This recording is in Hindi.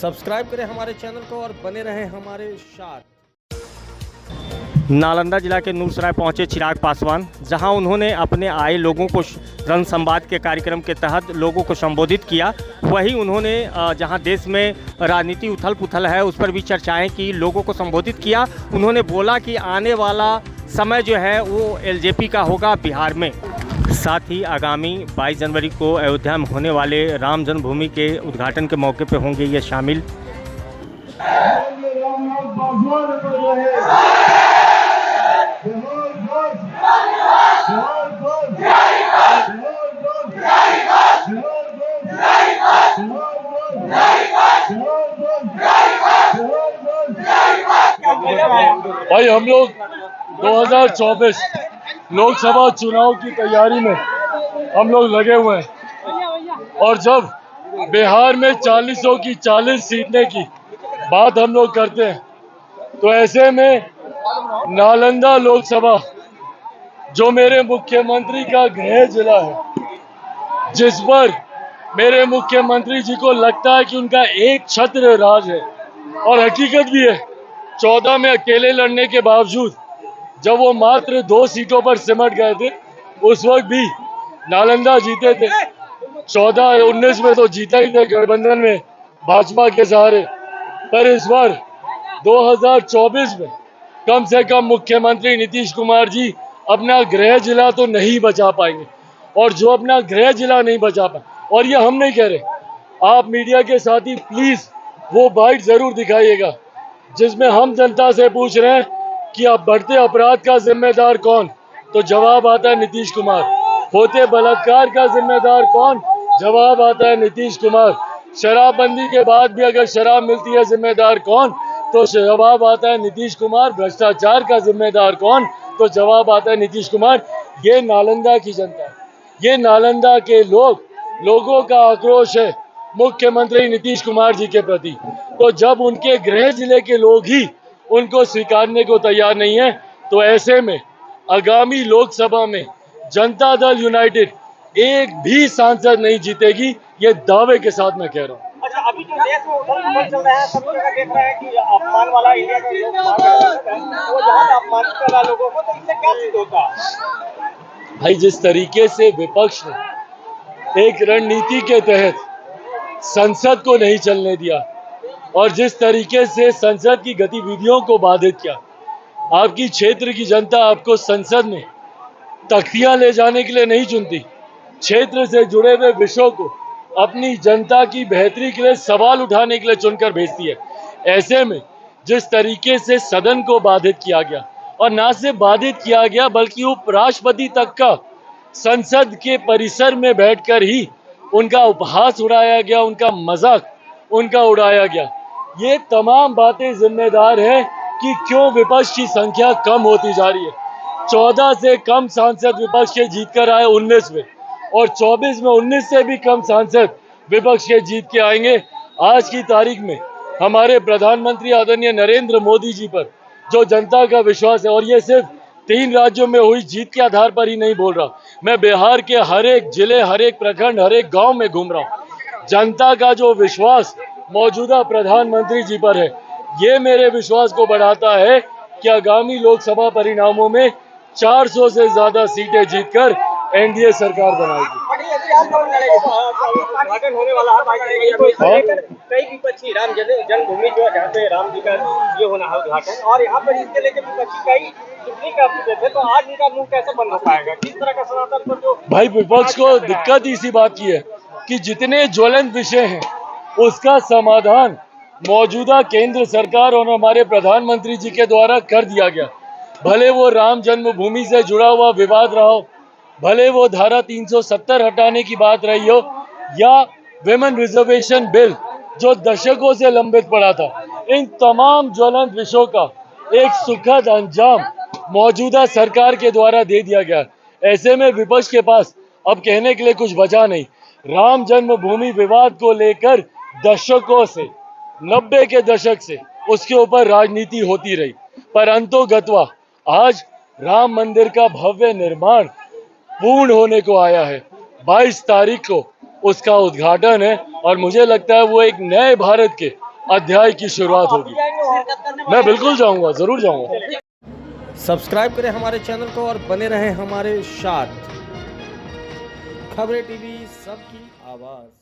सब्सक्राइब करें हमारे चैनल को और बने रहें हमारे साथ। नालंदा जिला के नूरसराय पहुंचे चिराग पासवान, जहां उन्होंने अपने आए लोगों को जन संवाद के कार्यक्रम के तहत लोगों को संबोधित किया। वहीं उन्होंने जहां देश में राजनीति उथल पुथल है उस पर भी चर्चाएं की, लोगों को संबोधित किया। उन्होंने बोला कि आने वाला समय जो है वो एलजेपी का होगा बिहार में। साथ ही आगामी 22 जनवरी को अयोध्या में होने वाले राम जन्मभूमि के उद्घाटन के मौके पर होंगे ये शामिल। भाई हम लोग 2024 लोकसभा चुनाव की तैयारी में हम लोग लगे हुए हैं और जब बिहार में 40 की 40 सीटने की बात हम लोग करते हैं तो ऐसे में नालंदा लोकसभा जो मेरे मुख्यमंत्री का गृह जिला है, जिस पर मेरे मुख्यमंत्री जी को लगता है कि उनका एक छत्र राज है और हकीकत भी है। 14 में अकेले लड़ने के बावजूद जब वो मात्र 2 सीटों पर सिमट गए थे उस वक्त भी नालंदा जीते थे। 14-19 में तो जीता ही थे गठबंधन में भाजपा के सहारे, पर इस बार 2024 में कम से कम मुख्यमंत्री नीतीश कुमार जी अपना गृह जिला तो नहीं बचा पाएंगे। और जो अपना गृह जिला नहीं बचा पाए, और ये हम नहीं कह रहे, आप मीडिया के साथी प्लीज वो बाइट जरूर दिखाइएगा जिसमें हम जनता से पूछ रहे हैं कि अब बढ़ते अपराध का जिम्मेदार कौन, तो जवाब आता है नीतीश कुमार। होते बलात्कार का जिम्मेदार कौन, जवाब आता है नीतीश कुमार। शराबबंदी के बाद भी अगर शराब मिलती है जिम्मेदार कौन, तो जवाब आता है नीतीश कुमार। भ्रष्टाचार का जिम्मेदार कौन, तो जवाब आता है नीतीश कुमार। ये नालंदा की जनता, ये नालंदा के लोगों का आक्रोश है मुख्यमंत्री नीतीश कुमार जी के प्रति। तो जब उनके गृह जिले के लोग ही उनको स्वीकारने को तैयार नहीं है, तो ऐसे में आगामी लोकसभा में जनता दल यूनाइटेड एक भी सांसद नहीं जीतेगी, ये दावे के साथ मैं कह रहा हूँ। अच्छा, अभी जो देश में उथल-पुथल चल रहा है, सब जगह देख रहे हैं कि अपमान वाला इंडिया का जो वो जहाँ पे अपमानित कर रहा है लोगों को, तो इससे क्या सिद्ध होता है? भाई जिस तरीके से विपक्ष ने एक रणनीति के तहत संसद को नहीं चलने दिया और जिस तरीके से संसद की गतिविधियों को बाधित किया, आपकी क्षेत्र की जनता आपको संसद में तख्तियां ले जाने के लिए नहीं चुनती, क्षेत्र से जुड़े हुए विषयों को अपनी जनता की बेहतरी के लिए सवाल उठाने के लिए चुनकर भेजती है। ऐसे में जिस तरीके से सदन को बाधित किया गया, और ना सिर्फ बाधित किया गया बल्कि उपराष्ट्रपति तक का संसद के परिसर में बैठकर ही उनका उपहास उड़ाया गया, उनका मजाक उनका उड़ाया गया। ये तमाम बातें जिम्मेदार है कि क्यों विपक्ष की संख्या कम होती जा रही है। 14 से कम सांसद विपक्ष के जीत कर आए 19 में, और 24 में 19 से भी कम सांसद विपक्ष के जीत के आएंगे। आज की तारीख में हमारे प्रधानमंत्री आदरणीय नरेंद्र मोदी जी पर जो जनता का विश्वास है, और ये सिर्फ 3 राज्यों में हुई जीत के आधार पर ही नहीं बोल रहा, मैं बिहार के हर एक जिले, हर एक प्रखंड, हर एक गांव में घूम रहा हूं। जनता का जो विश्वास मौजूदा प्रधानमंत्री जी पर है, ये मेरे विश्वास को बढ़ाता है कि आगामी लोकसभा परिणामों में 400 से ज्यादा सीटें जीतकर एनडीए सरकार बनाएगी। उद्घाटन होने वाला है, कई विपक्षी राम जन्मभूमि जो है जहाँ पे राम जी का ये होना है उद्घाटन, और यहाँ पर इसके लेके विपक्षी कई टिप्पणी कर चुके थे, तो आज इनका मुंह कैसे बंद हो पाएगा? किस तरह का सनातन पर जो भाई विपक्ष को दिक्कत इसी बात की है कि जितने ज्वलंत विषय हैं उसका समाधान मौजूदा केंद्र सरकार और हमारे प्रधानमंत्री जी के द्वारा कर दिया गया। भले वो राम जन्मभूमि से जुड़ा हुआ विवाद रहा हो, भले वो धारा 370 हटाने की बात रही हो, या विमेन रिजर्वेशन बिल जो दशकों से लंबित पड़ा था, इन तमाम ज्वलंत विषयों का एक सुखद अंजाम मौजूदा सरकार के द्वारा दे दिया गया। ऐसे में विपक्ष के पास अब कहने के लिए कुछ बचा नहीं। राम जन्मभूमि विवाद को लेकर दशकों से, 90 के दशक से उसके ऊपर राजनीति होती रही, पर अंतोगत्वा आज राम मंदिर का भव्य निर्माण पूर्ण होने को आया है। 22 तारीख को उसका उद्घाटन है और मुझे लगता है वो एक नए भारत के अध्याय की शुरुआत होगी। मैं बिल्कुल जाऊंगा, जरूर जाऊंगा। सब्सक्राइब करें हमारे चैनल को और बने रहें हमारे साथ। खबरें टीवी, सबकी आवाज़।